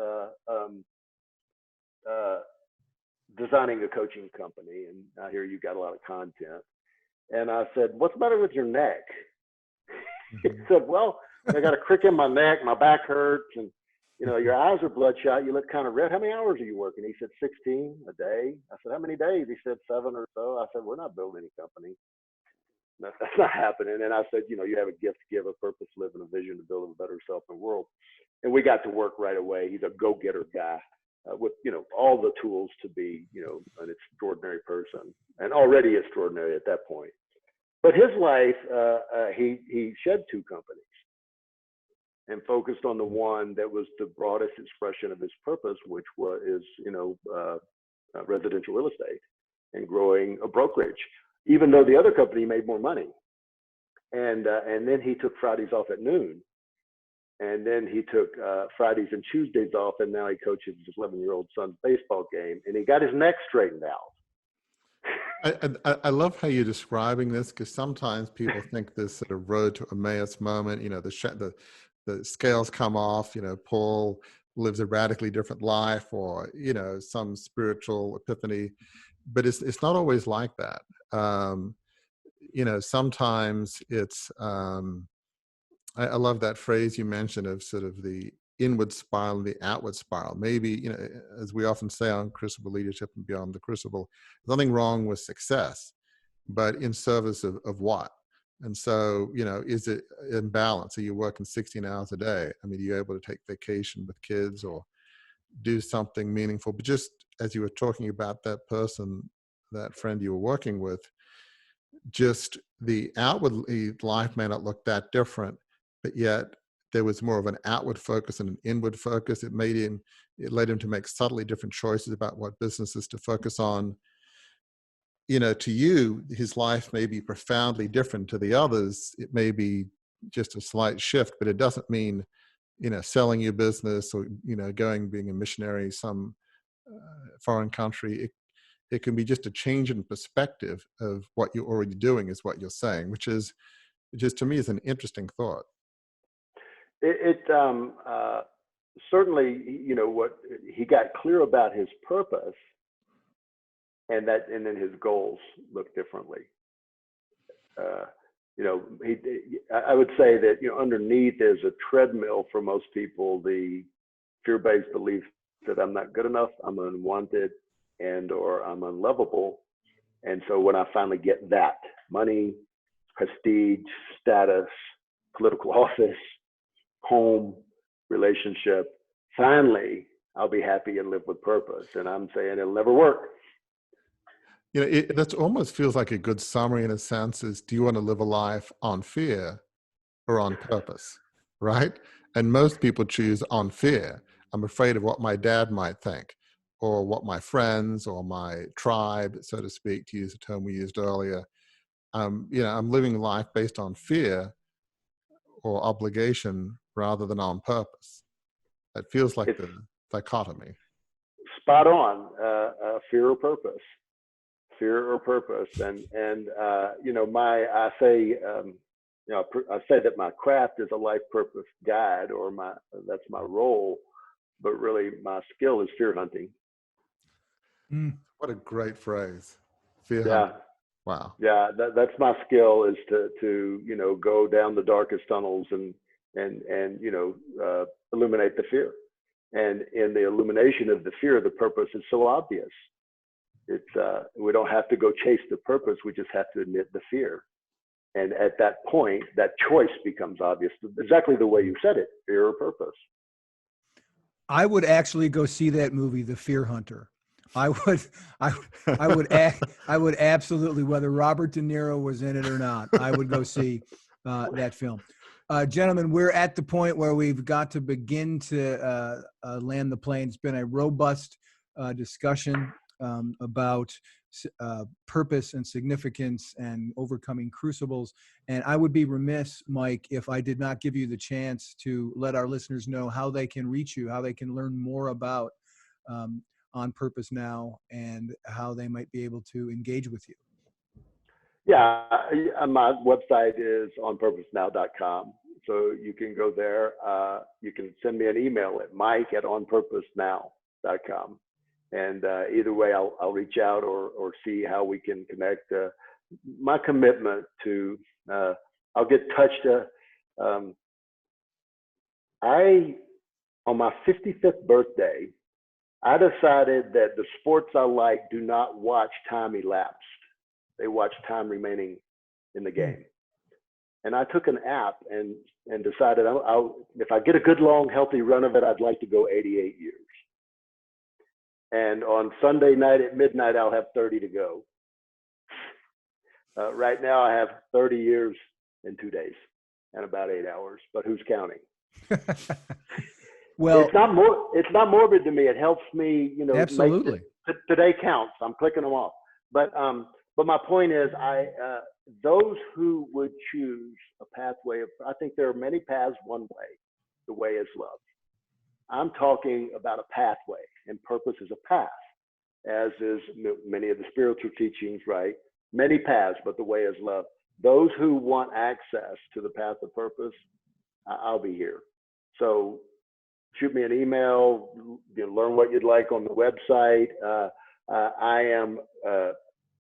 designing a coaching company, and I hear you got a lot of content. And I said, what's the matter with your neck? He said, well, I got a crick in my neck, my back hurts, and your eyes are bloodshot, you look kind of red. How many hours are you working? He said 16 a day. I said, how many days? He said 7 or so. I said, we're not building any company. That's not happening. And I said, you have a gift to give, a purpose to live, and a vision to build a better self and world. And we got to work right away. He's a go-getter guy with all the tools to be an extraordinary person, and already extraordinary at that point. But his life, he shed 2 companies and focused on the one that was the broadest expression of his purpose, which is residential real estate and growing a brokerage, even though the other company made more money. And then he took Fridays off at noon. And then he took Fridays and Tuesdays off, and now he coaches his 11-year-old son's baseball game, and he got his neck straightened out. I love how you're describing this, because sometimes people think this sort of road to Emmaus moment, the scales come off, Paul lives a radically different life, or, some spiritual epiphany, but it's not always like that. Sometimes it's, I love that phrase you mentioned of sort of the inward spiral and the outward spiral. Maybe, you know, as we often say on Crucible Leadership and Beyond the Crucible, there's nothing wrong with success, but in service of what? And so, you know, is it in balance? Are you working 16 hours a day? I mean, are you able to take vacation with kids or do something meaningful? But just as you were talking about that person, that friend you were working with, just the outwardly life may not look that different, but yet there was more of an outward focus and an inward focus. It led him to make subtly different choices about what businesses to focus on. You know, to you, his life may be profoundly different. To the others, it may be just a slight shift, but it doesn't mean, you know, selling your business or, you know, being a missionary some foreign country. It can be just a change in perspective of what you're already doing is what you're saying, which is just, to me, is an interesting thought. Certainly, you know, what he got clear about his purpose, and then his goals look differently. You know, I would say that, you know, underneath is a treadmill for most people, the fear-based belief that I'm not good enough, I'm unwanted, or I'm unlovable. And so when I finally get that money, prestige, status, political office, home, relationship, finally I'll be happy and live with purpose. And I'm saying it'll never work. You know, that almost feels like a good summary in a sense is, do you want to live a life on fear or on purpose, right? And most people choose on fear. I'm afraid of what my dad might think, or what my friends or my tribe, so to speak, to use a term we used earlier. You know, I'm living life based on fear or obligation rather than on purpose. It feels like the dichotomy. Spot on. Fear or purpose. Fear or purpose. And you know, I say that my craft is a life purpose guide, or that's my role, but really my skill is fear hunting. What a great phrase. Fear Yeah. hunting. Wow. Yeah, that's my skill, is to you know, go down the darkest tunnels and you know, illuminate the fear. And in the illumination of the fear, the purpose is so obvious. It's we don't have to go chase the purpose, we just have to admit the fear. And at that point, that choice becomes obvious, exactly the way you said it, fear or purpose. I would actually go see that movie, The Fear Hunter. I would absolutely, whether Robert De Niro was in it or not, I would go see that film. Gentlemen, we're at the point where we've got to begin to land the plane. It's been a robust discussion about purpose and significance and overcoming crucibles. And I would be remiss, Mike, if I did not give you the chance to let our listeners know how they can reach you, how they can learn more about On Purpose Now, and how they might be able to engage with you. Yeah, my website is onpurposenow.com. So you can go there. You can send me an email at mike@onpurposenow.com. And either way, I'll reach out or see how we can connect. My commitment to, I'll get touched. On my 55th birthday, I decided that the sports I like do not watch time elapsed. They watch time remaining in the game. And I took an app and decided if I get a good, long, healthy run of it, I'd like to go 88 years. And on Sunday night at midnight, I'll have 30 to go. Right now, I have 30 years and 2 days and about 8 hours, but who's counting? Well, it's not morbid to me. It helps me, you know, absolutely. Today counts. I'm clicking them off. But my point is, those who would choose a pathway I think there are many paths one way. The way is love. I'm talking about a pathway, and purpose is a path, as is many of the spiritual teachings, right? Many paths, but the way is love. Those who want access to the path of purpose, I'll be here. So shoot me an email, learn what you'd like on the website. I am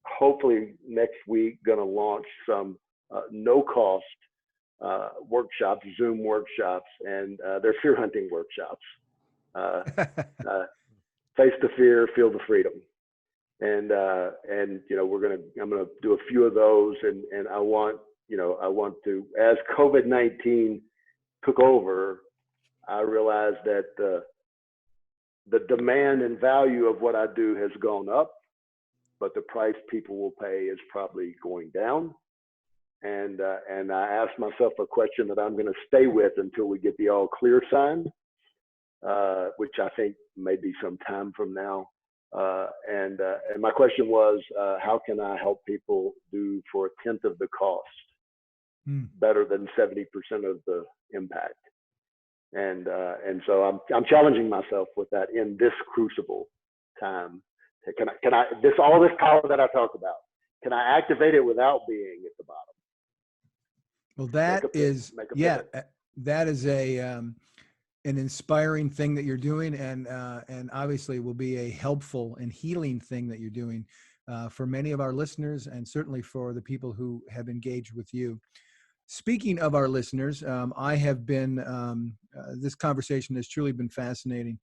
hopefully next week going to launch some no cost workshops, Zoom workshops, and they're fear hunting workshops. Face the fear, feel the freedom. And you know, I'm gonna do a few of those, and I want to, as COVID-19 took over, I realized that the demand and value of what I do has gone up, but the price people will pay is probably going down. And I asked myself a question that I'm going to stay with until we get the all clear sign, which I think may be some time from now. And my question was, how can I help people do for a tenth of the cost, better than 70% of the impact? And so I'm challenging myself with that in this crucible time. Can I all this power that I talk about, can I activate it without being at the bottom? Well, that is an inspiring thing that you're doing, and obviously will be a helpful and healing thing that you're doing for many of our listeners, and certainly for the people who have engaged with you. Speaking of our listeners, I have been, this conversation has truly been fascinating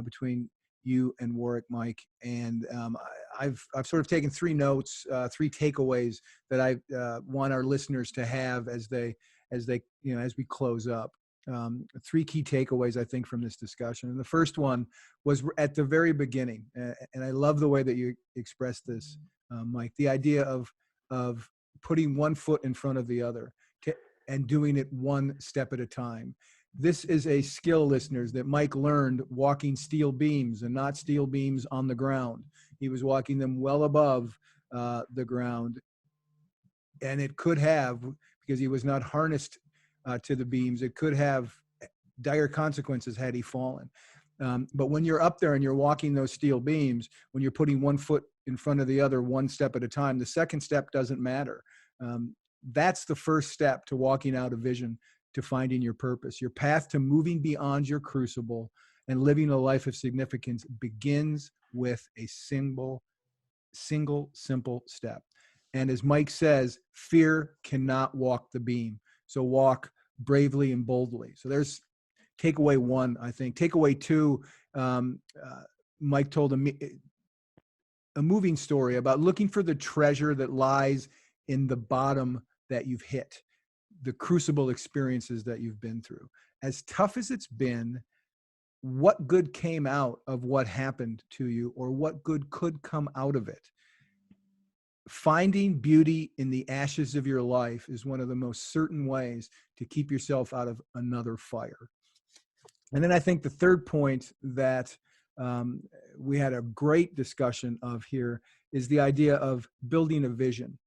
between you and Warwick, Mike, and I've sort of taken three notes, three takeaways that I want our listeners to have as we close up. Three key takeaways, I think, from this discussion. And the first one was at the very beginning, and I love the way that you expressed this, Mike, the idea of putting one foot in front of the other and doing it one step at a time. This is a skill, listeners, that Mike learned walking steel beams, and not steel beams on the ground. He was walking them well above the ground. And it could have, because he was not harnessed to the beams, it could have dire consequences had he fallen. But when you're up there and you're walking those steel beams, when you're putting one foot in front of the other, one step at a time, the second step doesn't matter. That's the first step to walking out a vision, to finding your purpose. Your path to moving beyond your crucible and living a life of significance begins with a simple step. And as Mike says, fear cannot walk the beam. So walk bravely and boldly. So there's takeaway one, I think. Takeaway two, Mike told a moving story about looking for the treasure that lies in the bottom that you've hit, the crucible experiences that you've been through. As tough as it's been, what good came out of what happened to you, or what good could come out of it? Finding beauty in the ashes of your life is one of the most certain ways to keep yourself out of another fire. And then I think the third point that we had a great discussion of here is the idea of building a vision.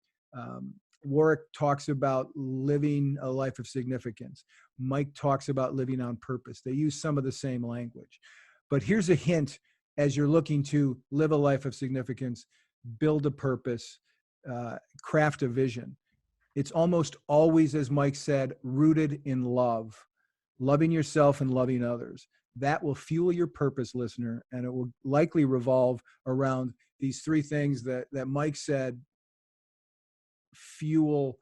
Warwick talks about living a life of significance. Mike talks about living on purpose. They use some of the same language. But here's a hint as you're looking to live a life of significance, build a purpose, craft a vision. It's almost always, as Mike said, rooted in love, loving yourself and loving others. That will fuel your purpose, listener, and it will likely revolve around these three things that Mike said fuel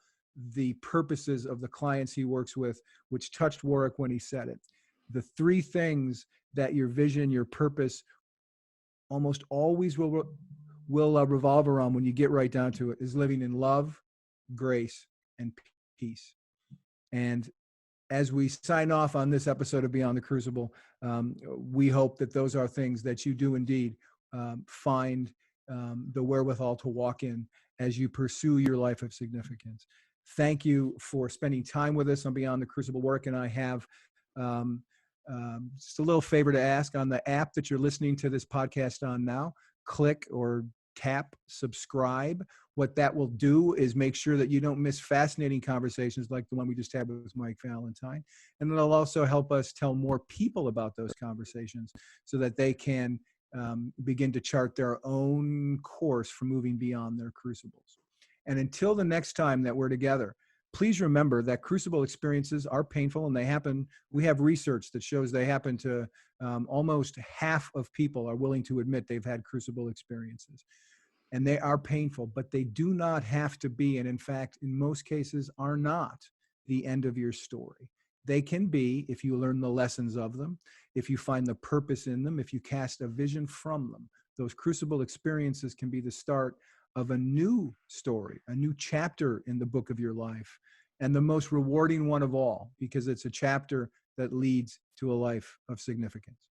the purposes of the clients he works with, which touched Warwick when he said it. The three things that your vision, your purpose almost always will revolve around, when you get right down to it, is living in love, grace, and peace. And as we sign off on this episode of Beyond the Crucible, we hope that those are things that you do indeed find the wherewithal to walk in as you pursue your life of significance. Thank you for spending time with us on Beyond the Crucible. Warwick and I have just a little favor to ask. On the app that you're listening to this podcast on now, click or tap subscribe. What that will do is make sure that you don't miss fascinating conversations like the one we just had with Mike Valentine. And it'll also help us tell more people about those conversations so that they can begin to chart their own course for moving beyond their crucibles. And until the next time that we're together, please remember that crucible experiences are painful, and they happen. We have research that shows they happen to almost half of people are willing to admit they've had crucible experiences. And they are painful, but they do not have to be, and in fact, in most cases are not, the end of your story. They can be, if you learn the lessons of them, if you find the purpose in them, if you cast a vision from them. Those crucible experiences can be the start of a new story, a new chapter in the book of your life, and the most rewarding one of all, because it's a chapter that leads to a life of significance.